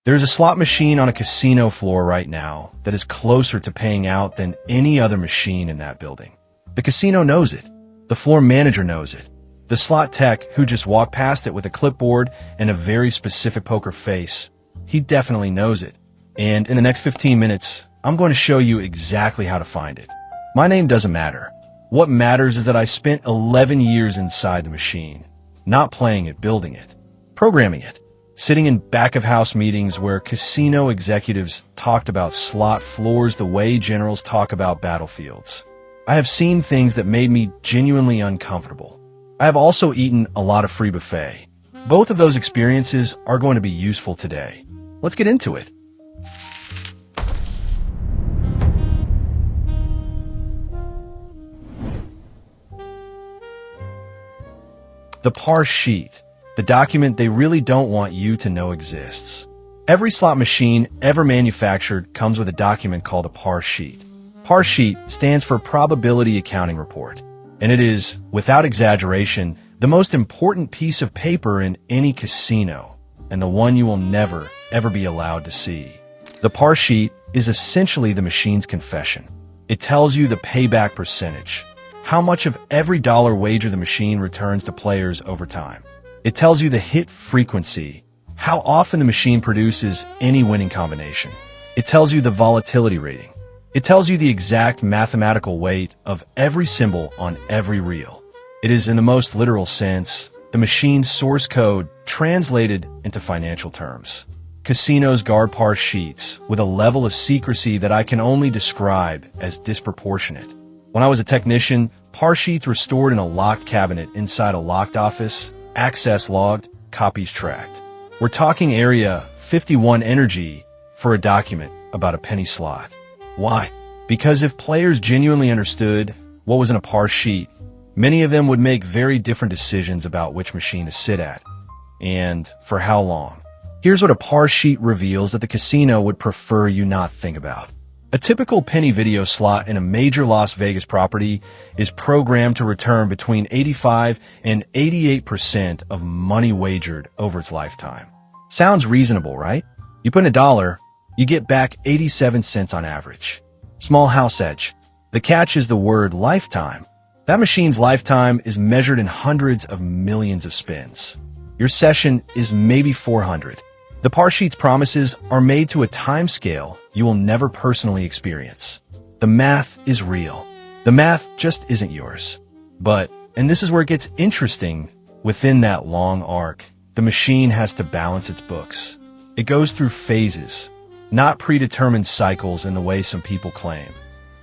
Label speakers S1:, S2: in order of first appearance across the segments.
S1: There's a slot machine on a casino floor right now that is closer to paying out than any other machine in that building. The casino knows it. The floor manager knows it. The slot tech who just walked past it with a clipboard and a very specific poker face, he definitely knows it. And in the next 15 minutes, I'm going to show you exactly how to find it. My name doesn't matter. What matters is that I spent 11 years inside the machine, not playing it, building it, programming it, sitting in back-of-house meetings where casino executives talked about slot floors the way generals talk about battlefields. I have seen things that made me genuinely uncomfortable. I have also eaten a lot of free buffet. Both of those experiences are going to be useful today. Let's get into it. The par sheet, the document they really don't want you to know exists. Every slot machine ever manufactured comes with a document called a par sheet. Par sheet stands for Probability Accounting Report, and it is, without exaggeration, the most important piece of paper in any casino, and the one you will never, ever be allowed to see. The par sheet is essentially the machine's confession. It tells you the payback percentage, how much of every dollar wager the machine returns to players over time. It tells you the hit frequency, how often the machine produces any winning combination. It tells you the volatility rating. It tells you the exact mathematical weight of every symbol on every reel. It is, in the most literal sense, the machine's source code translated into financial terms. Casinos guard par sheets with a level of secrecy that I can only describe as disproportionate. When I was a technician, par sheets were stored in a locked cabinet inside a locked office, access logged, copies tracked. We're talking Area 51 energy for a document about a penny slot. Why? Because if players genuinely understood what was in a par sheet, many of them would make very different decisions about which machine to sit at, and for how long. Here's what a par sheet reveals that the casino would prefer you not think about. A typical penny video slot in a major Las Vegas property is programmed to return between 85 and 88% of money wagered over its lifetime. Sounds reasonable, right? You put in $1, you get back 87 cents on average. Small house edge. The catch is the word lifetime. That machine's lifetime is measured in hundreds of millions of spins. Your session is maybe 400. The par sheet's promises are made to a time scale you will never personally experience. The math is real. The math just isn't yours. But, and this is where it gets interesting, within that long arc, the machine has to balance its books. It goes through phases, not predetermined cycles in the way some people claim.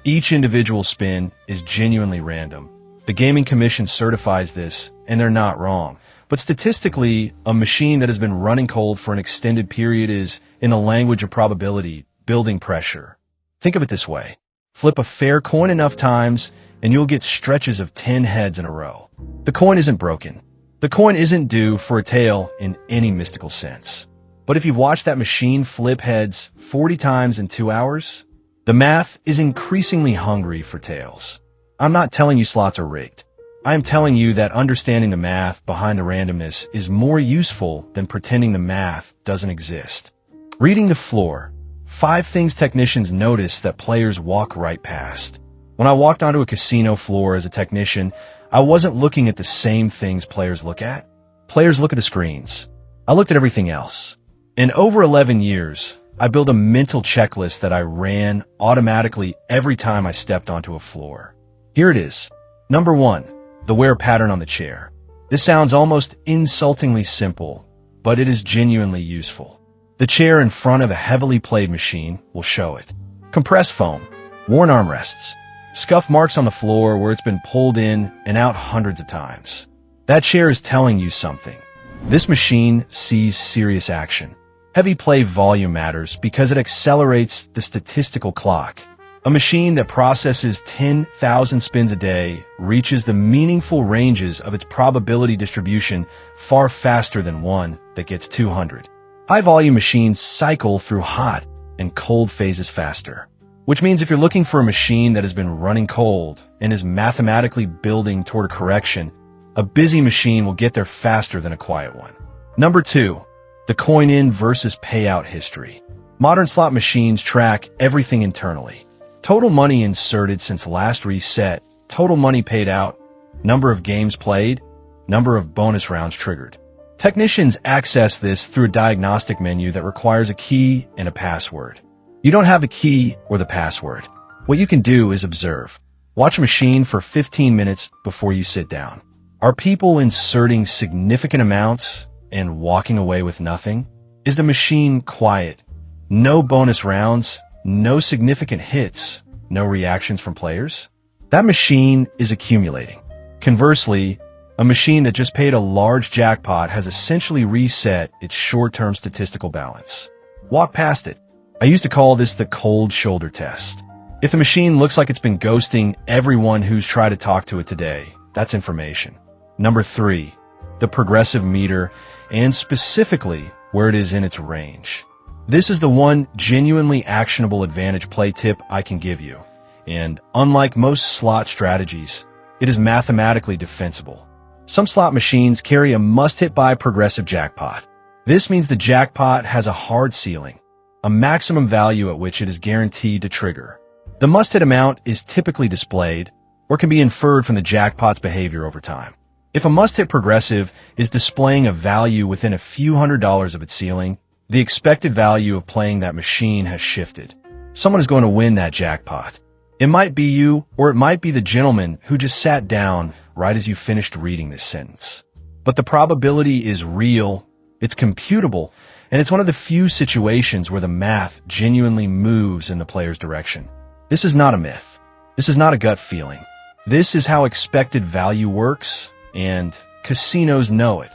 S1: Each individual spin is genuinely random. The Gaming Commission certifies this, and they're not wrong. But statistically, a machine that has been running cold for an extended period is, in the language of probability, building pressure. Think of it this way. Flip a fair coin enough times, and you'll get stretches of 10 heads in a row. The coin isn't broken. The coin isn't due for a tail in any mystical sense. But if you've watched that machine flip heads 40 times in 2 hours, the math is increasingly hungry for tails. I'm not telling you slots are rigged. I am telling you that understanding the math behind the randomness is more useful than pretending the math doesn't exist. Reading the floor. 5 things technicians notice that players walk right past. When I walked onto a casino floor as a technician, I wasn't looking at the same things players look at. Players look at the screens. I looked at everything else. In over 11 years, I built a mental checklist that I ran automatically every time I stepped onto a floor. Here it is. Number 1. The wear pattern on the chair. This sounds almost insultingly simple, but it is genuinely useful. The chair in front of a heavily played machine will show it. Compressed foam, worn armrests, scuff marks on the floor where it's been pulled in and out hundreds of times. That chair is telling you something. This machine sees serious action. Heavy play volume matters because it accelerates the statistical clock. A machine that processes 10,000 spins a day reaches the meaningful ranges of its probability distribution far faster than one that gets 200. High-volume machines cycle through hot and cold phases faster, which means if you're looking for a machine that has been running cold and is mathematically building toward a correction, a busy machine will get there faster than a quiet one. Number 2. The coin-in versus payout history. Modern slot machines track everything internally. Total money inserted since last reset, total money paid out, number of games played, number of bonus rounds triggered. Technicians access this through a diagnostic menu that requires a key and a password. You don't have the key or the password. What you can do is observe. Watch a machine for 15 minutes before you sit down. Are people inserting significant amounts and walking away with nothing? Is the machine quiet? No bonus rounds, no significant hits, no reactions from players? That machine is accumulating. Conversely, a machine that just paid a large jackpot has essentially reset its short-term statistical balance. Walk past it. I used to call this the cold shoulder test. If the machine looks like it's been ghosting everyone who's tried to talk to it today, that's information. Number 3, the progressive meter, and specifically where it is in its range. This is the one genuinely actionable advantage play tip I can give you. And unlike most slot strategies, it is mathematically defensible. Some slot machines carry a must-hit-by progressive jackpot. This means the jackpot has a hard ceiling, a maximum value at which it is guaranteed to trigger. The must-hit amount is typically displayed, or can be inferred from the jackpot's behavior over time. If a must-hit progressive is displaying a value within a few $100s of its ceiling, the expected value of playing that machine has shifted. Someone is going to win that jackpot. It might be you, or it might be the gentleman who just sat down right as you finished reading this sentence. But the probability is real, it's computable, and it's one of the few situations where the math genuinely moves in the player's direction. This is not a myth. This is not a gut feeling. This is how expected value works, and casinos know it,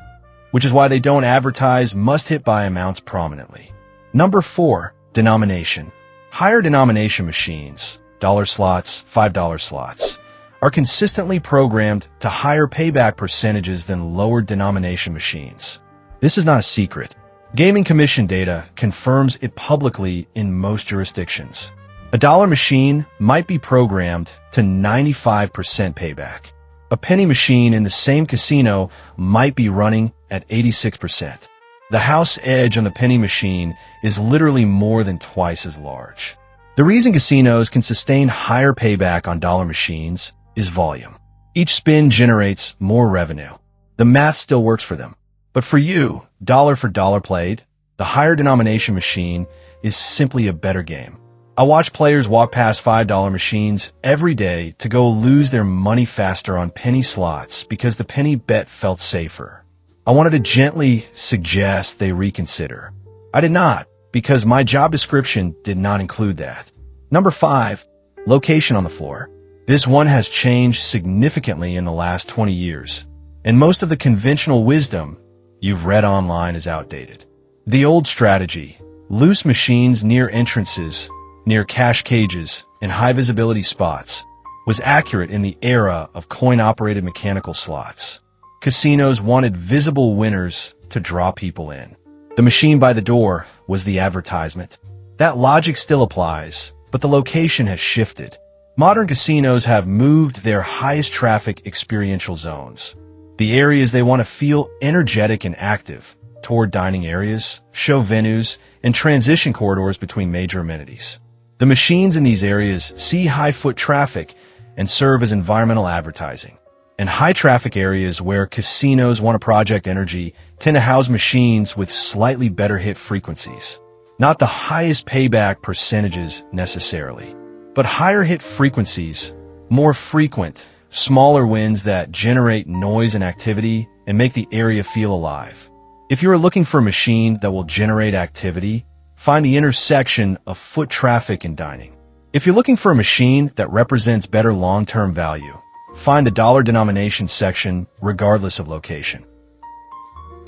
S1: which is why they don't advertise must-hit-by amounts prominently. Number 4, denomination. Higher denomination machines, dollar slots, $5 slots, are consistently programmed to higher payback percentages than lower denomination machines. This is not a secret. Gaming Commission data confirms it publicly in most jurisdictions. A dollar machine might be programmed to 95% payback. A penny machine in the same casino might be running at 86%. The house edge on the penny machine is literally more than twice as large. The reason casinos can sustain higher payback on dollar machines is volume. Each spin generates more revenue. The math still works for them. But for you, dollar for dollar played, the higher denomination machine is simply a better game. I watch players walk past $5 machines every day to go lose their money faster on penny slots because the penny bet felt safer. I wanted to gently suggest they reconsider. I did not, because my job description did not include that. Number 5, location on the floor. This one has changed significantly in the last 20 years, and most of the conventional wisdom you've read online is outdated. The old strategy, loose machines near entrances, near cash cages, and high-visibility spots, was accurate in the era of coin-operated mechanical slots. Casinos wanted visible winners to draw people in. The machine by the door was the advertisement. That logic still applies, but the location has shifted. Modern casinos have moved their highest traffic experiential zones, the areas they want to feel energetic and active, toward dining areas, show venues, and transition corridors between major amenities. The machines in these areas see high foot traffic and serve as environmental advertising. And high traffic areas where casinos want to project energy tend to house machines with slightly better hit frequencies. Not the highest payback percentages necessarily, but higher hit frequencies, more frequent, smaller wins that generate noise and activity and make the area feel alive. If you are looking for a machine that will generate activity, find the intersection of foot traffic and dining. If you're looking for a machine that represents better long-term value, find the dollar denomination section regardless of location.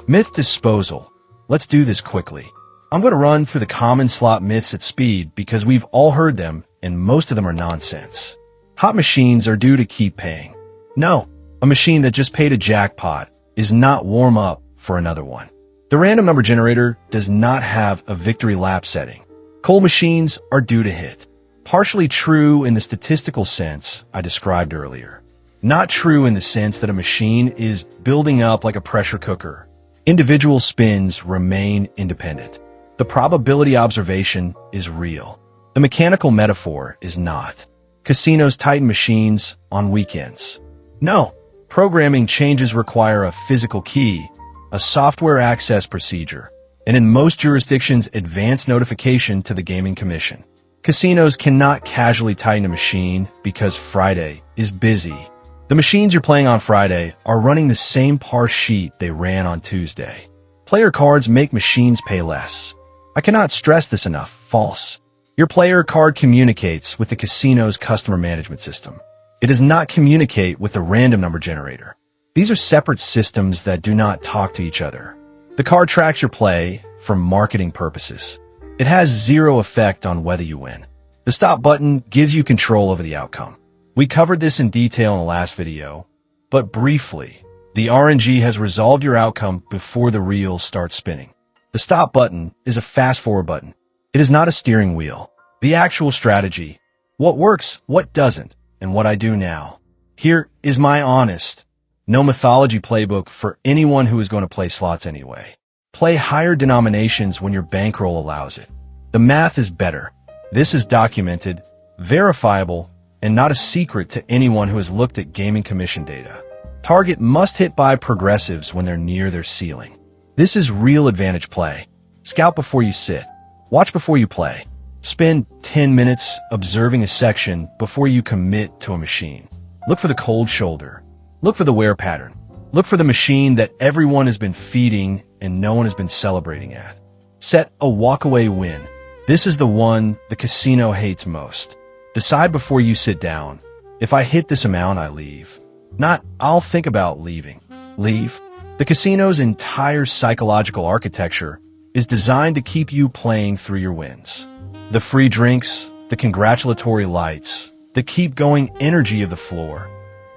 S1: Myth disposal. Let's do this quickly. I'm going to run through the common slot myths at speed because we've all heard them and most of them are nonsense. Hot machines are due to keep paying. No, a machine that just paid a jackpot is not warm up for another one. The random number generator does not have a victory lap setting. Cold machines are due to hit. Partially true in the statistical sense I described earlier. Not true in the sense that a machine is building up like a pressure cooker, Individual spins remain independent. The probability observation is real. The mechanical metaphor is not. Casinos tighten machines on weekends. No. Programming changes require a physical key, a software access procedure, and in most jurisdictions, advance notification to the Gaming Commission. Casinos cannot casually tighten a machine because Friday is busy. The machines you're playing on Friday are running the same par sheet they ran on Tuesday. Player cards make machines pay less. I cannot stress this enough. False. Your player card communicates with the casino's customer management system. It does not communicate with the random number generator. These are separate systems that do not talk to each other. The card tracks your play for marketing purposes. It has zero effect on whether you win. The stop button gives you control over the outcome. We covered this in detail in the last video, but briefly, the RNG has resolved your outcome before the reel starts spinning. The stop button is a fast-forward button. It is not a steering wheel. The actual strategy, what works, what doesn't, and what I do now. Here is my honest, no mythology playbook for anyone who is going to play slots anyway. Play higher denominations when your bankroll allows it. The math is better. This is documented, verifiable, and not a secret to anyone who has looked at Gaming Commission data. Target must hit by progressives when they're near their ceiling. This is real advantage play. Scout before you sit. Watch before you play. Spend 10 minutes observing a section before you commit to a machine. Look for the cold shoulder. Look for the wear pattern. Look for the machine that everyone has been feeding and no one has been celebrating at. Set a walkaway win. This is the one the casino hates most. Decide before you sit down. If I hit this amount, I leave. Not, I'll think about leaving. Leave. The casino's entire psychological architecture is designed to keep you playing through your wins. The free drinks, the congratulatory lights, the keep-going energy of the floor.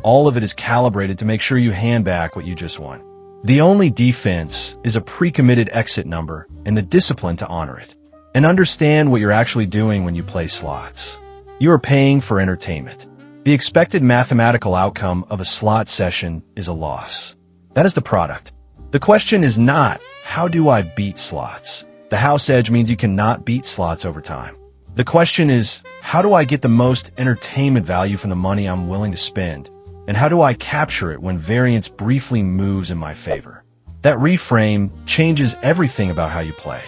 S1: All of it is calibrated to make sure you hand back what you just won. The only defense is a pre-committed exit number and the discipline to honor it. And understand what you're actually doing when you play slots. You are paying for entertainment. The expected mathematical outcome of a slot session is a loss. That is the product. The question is not, how do I beat slots? The house edge means you cannot beat slots over time. The question is, how do I get the most entertainment value from the money I'm willing to spend? And how do I capture it when variance briefly moves in my favor? That reframe changes everything about how you play.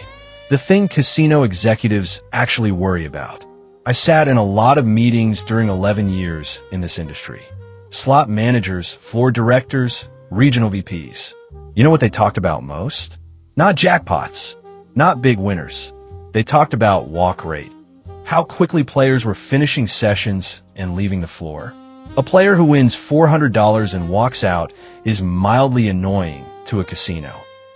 S1: The thing casino executives actually worry about. I sat in a lot of meetings during 11 years in this industry. Slot managers, floor directors, regional VPs. You know what they talked about most? Not jackpots, not big winners. They talked about walk rate. How quickly players were finishing sessions and leaving the floor. A player who wins $400 and walks out is mildly annoying to a casino.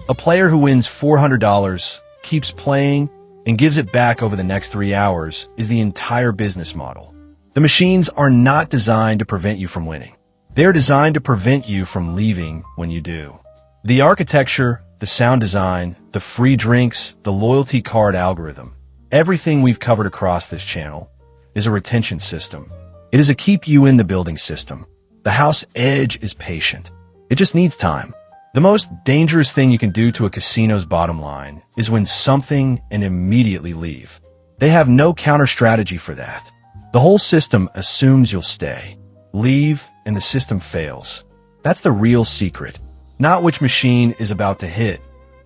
S1: A player who wins $400, keeps playing, and gives it back over the next 3 hours is the entire business model. The machines are not designed to prevent you from winning. They are designed to prevent you from leaving when you do. The architecture, the sound design, the free drinks, the loyalty card algorithm, everything we've covered across this channel is a retention system. It is a keep you in the building system. The house edge is patient. It just needs time. The most dangerous thing you can do to a casino's bottom line is win something and immediately leave. They have no counter strategy for that. The whole system assumes you'll stay. Leave, and the system fails. That's the real secret. Not which machine is about to hit,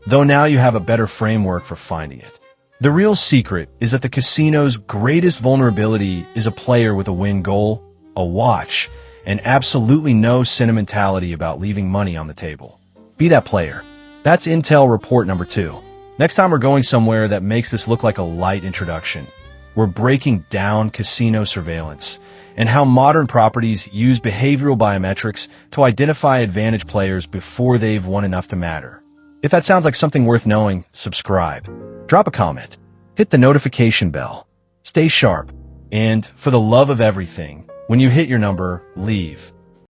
S1: though now you have a better framework for finding it. The real secret is that the casino's greatest vulnerability is a player with a win goal, a watch, and absolutely no sentimentality about leaving money on the table. Be that player. That's Intel report number 2. Next time we're going somewhere that makes this look like a light introduction. We're breaking down casino surveillance and how modern properties use behavioral biometrics to identify advantage players before they've won enough to matter. If that sounds like something worth knowing, subscribe. Drop a comment. Hit the notification bell. Stay sharp. And for the love of everything, when you hit your number, leave.